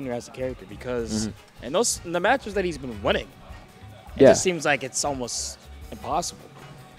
Jr. as a character because in the matches that he's been winning, it Yeah. just seems like it's almost impossible.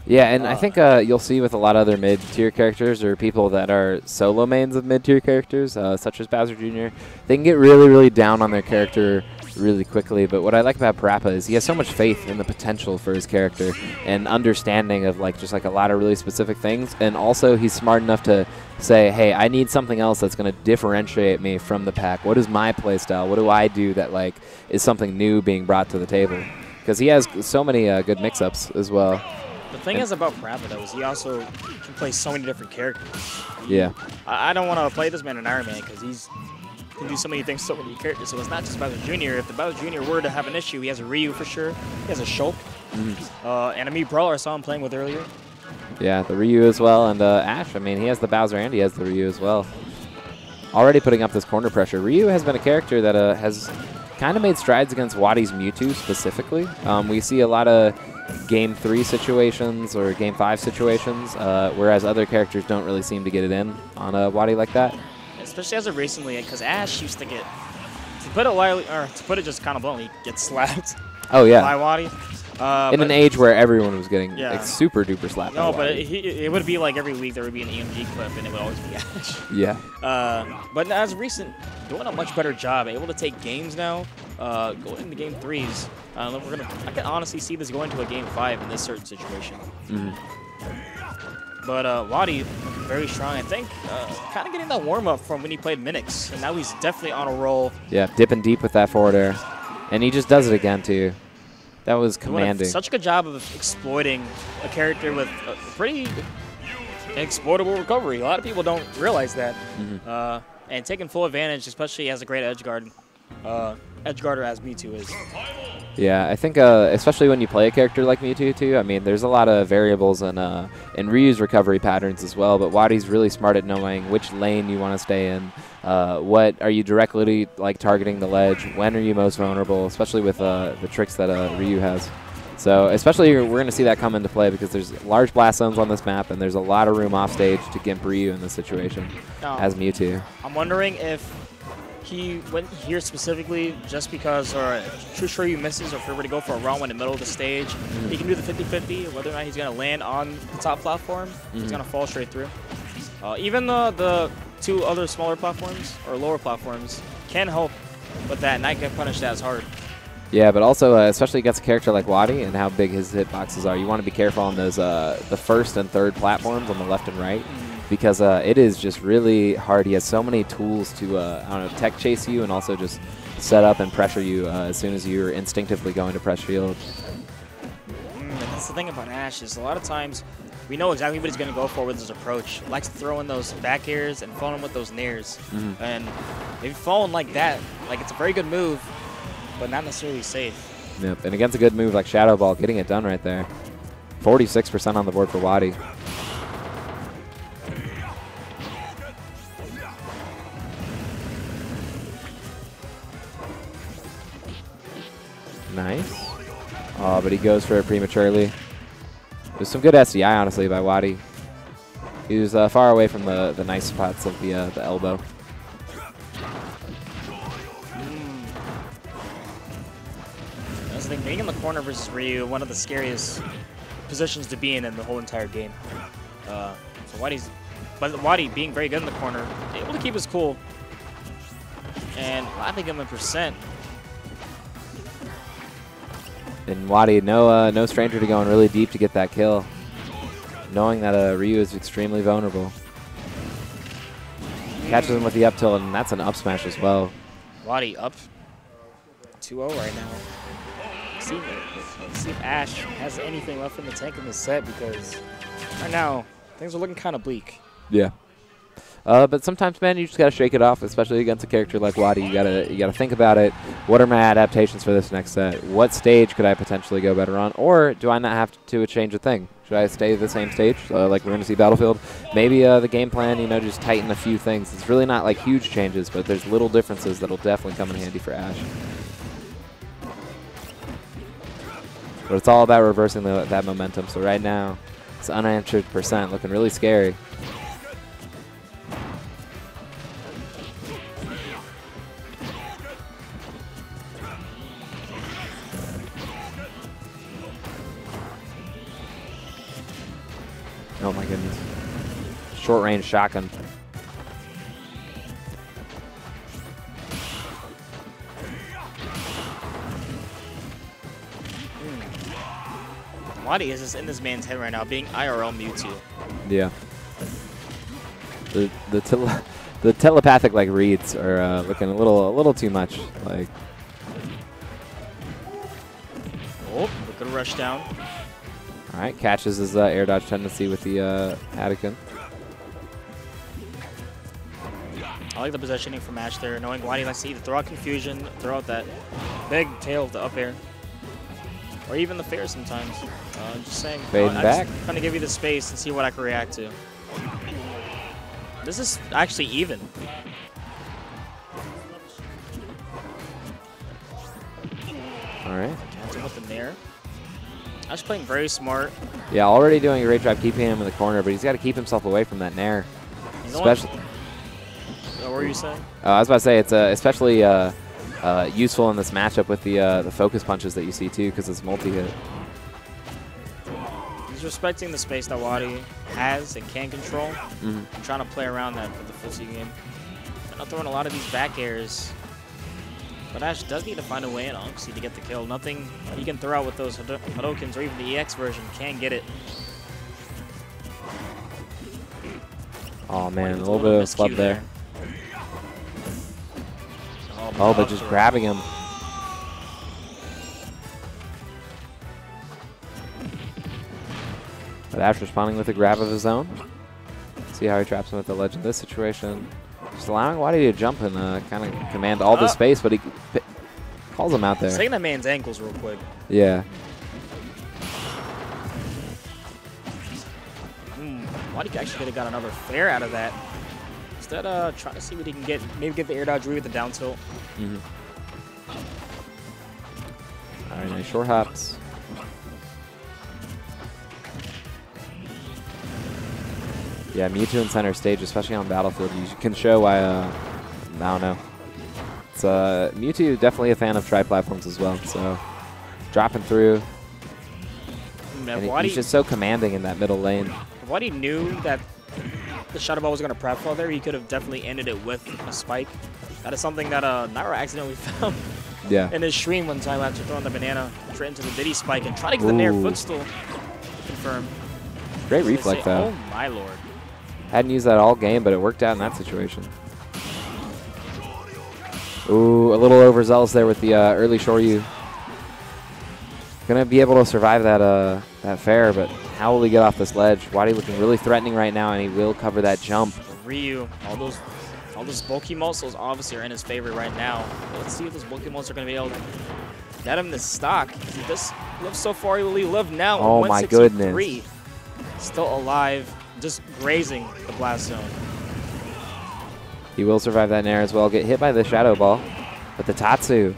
Yeah, and I think you'll see with a lot of other mid-tier characters or people that are solo mains of mid-tier characters, such as Bowser Jr., they can get really, really down on their character really quickly. But what I like about Parappa is he has so much faith in the potential for his character and understanding of just a lot of really specific things. And also he's smart enough to say, hey, I need something else that's going to differentiate me from the pack. What is my play style? What do I do that is something new being brought to the table? Because he has so many good mix-ups as well. The thing is about Parappa, though, is he also can play so many different characters. Yeah. I don't want to play this man in Iron Man because he can do so many things, so many characters. So it's not just Bowser Jr. If the Bowser Jr. were to have an issue, he has a Ryu for sure. He has a Shulk. And a Mii Brawler I saw him playing with earlier. Yeah, the Ryu as well. And Ash, I mean, he has the Bowser and he has the Ryu as well. Already putting up this corner pressure. Ryu has been a character that has kind of made strides against WaDi's Mewtwo specifically. We see a lot of Game 3 situations or Game 5 situations, whereas other characters don't really seem to get it in on a WaDi like that. Especially as of recently, because Ash used to get, to put it just kind of bluntly, get slapped. Oh yeah. By WaDi. In an age where everyone was getting super duper slapped. No, but it would be like every week there would be an EMG clip, and it would always be Ash. Yeah. But as of recent, doing a much better job, able to take games now, going into Game 3s. I can honestly see this going to a Game 5 in this certain situation. But WaDi, very strong. I think kind of getting that warm-up from when he played Minix, and now he's definitely on a roll. Yeah, dipping deep with that forward air. And he just does it again, too. That was commanding. Such a good job of exploiting a character with a pretty exploitable recovery. A lot of people don't realize that. And taking full advantage, especially as a great edge guard. Edge guarder as Mewtwo is. Yeah, I think especially when you play a character like Mewtwo too, I mean, there's a lot of variables in Ryu's recovery patterns as well, but WaDi's really smart at knowing which lane you want to stay in. What are you directly targeting the ledge? When are you most vulnerable, especially with the tricks that Ryu has. So especially we're going to see that come into play because there's large blast zones on this map and there's a lot of room off stage to gimp Ryu in this situation as Mewtwo. I'm wondering if he went here specifically just because, or too sure he misses, or if we were to go for a run in the middle of the stage, he can do the 50-50, whether or not he's going to land on the top platform, he's going to fall straight through. Even the two other smaller platforms, or lower platforms, can help with that, not get punished as hard. Yeah, but also, especially against a character like WaDi and how big his hitboxes are, you want to be careful on those the first and third platforms on the left and right. Because it is just really hard. He has so many tools to, I don't know, tech chase you and also just set up and pressure you as soon as you're instinctively going to press shield. That's the thing about Ash is a lot of times we know exactly what he's going to go for with his approach. He likes to throw in those back airs and fall in with those nairs. And if you fall in like that, it's a very good move, but not necessarily safe. Yep, and against a good move like Shadow Ball, getting it done right there. 46% on the board for WaDi. Nice. Oh, but he goes for it prematurely. There's some good SDI, honestly, by WaDi. He was far away from the nice spots of the elbow. That's the thing, being in the corner versus Ryu, one of the scariest positions to be in the whole entire game. So WaDi being very good in the corner, able to keep his cool. And I think I'm in percent. And WaDi, no stranger to going really deep to get that kill, knowing that Ryu is extremely vulnerable. Catches him with the up tilt, and that's an up smash as well. WaDi up 2-0 right now. See if Ash has anything left in the tank in this set, because right now things are looking kind of bleak. Yeah. But sometimes, man, you just gotta shake it off, especially against a character like WaDi. You gotta think about it. What are my adaptations for this next set? What stage could I potentially go better on? Or do I not have to change a thing? Should I stay the same stage, like we're gonna see Battlefield? Maybe the game plan, just tighten a few things. It's really not like huge changes, but there's little differences that'll definitely come in handy for Ash. But it's all about reversing that momentum. So right now, it's unanswered percent, looking really scary. Oh my goodness. Short range shotgun. WaDi is just in this man's head right now, being IRL Mewtwo. Yeah. The telepathic like reads are looking a little too much. Like. Oh, good rush down. All right, catches his air dodge tendency with the Hadouken. I like the positioning from Ash there, knowing WaDi likes to either throw out confusion, throw out that big tail of the up air, or even the fair sometimes. Just saying, Fading back. Just kind of give you the space and see what I can react to. This is actually even. All right. Cancel with the nair. Ash playing very smart. Yeah, already doing a great job keeping him in the corner, but he's got to keep himself away from that nair. Especially. What were you saying? I was about to say it's especially useful in this matchup with the focus punches that you see too, because it's multi-hit. He's respecting the space that WaDi has and can control. I'm trying to play around that for the full C game. And not throwing a lot of these back airs. But Ash does need to find a way in, honestly, to get the kill. Nothing he can throw out with those Hadoukens or even the EX version can get it. Oh man, a little bit of flub there. Oh, but just grabbing him. But Ash responding with a grab of his own. See how he traps him with the ledge in this situation. Just allowing WaDi to jump and kind of command all the space, but he calls him out there. Taking that man's ankles real quick. Yeah. WaDi actually could have got another fair out of that. Instead, trying to see what he can get. Maybe get the air dodge read with the down tilt. All right, nice short hops. Yeah, Mewtwo in center stage, especially on Battlefield, you can show why, I don't know. It's, Mewtwo definitely a fan of tri-platforms as well, so dropping through. And he's just so commanding in that middle lane. If WaDi knew that the Shadow Ball was going to prep fall there, he could have definitely ended it with a spike. That is something that Naira accidentally found in his stream one time after throwing the banana straight into the Diddy spike and trying to get the Nair footstool confirmed. Great reflect, though. Oh, my lord. Hadn't used that all game, but it worked out in that situation. Ooh, a little overzealous there with the early Shoryu. Gonna be able to survive that that fair, but how will he get off this ledge? WaDi looking really threatening right now, and he will cover that jump. Ryu, all those bulky muscles obviously are in his favor right now. Let's see if those bulky muscles are gonna be able to get him the stock. He just lived so far. Will he live now? Oh my goodness! Still alive, just grazing the blast zone. He will survive that nair as well. Get hit by the Shadow Ball, but the Tatsu.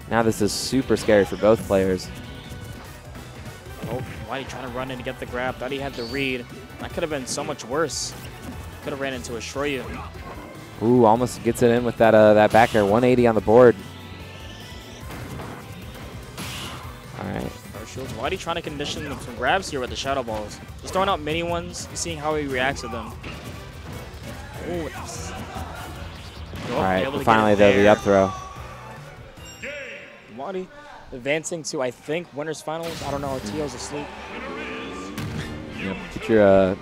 Now this is super scary for both players. Oh, WaDi trying to run in to get the grab. Thought he had the read. That could have been so much worse. Could have ran into a Shoryu. Ooh, almost gets it in with that that back air. 180 on the board. All right. WaDi trying to condition some grabs here with the Shadow Balls. Just throwing out mini ones, seeing how he reacts to them. Ooh. All right, finally though, the up throw. WaDi advancing to, I think, winners finals. I don't know, TO's asleep. Yep. Get your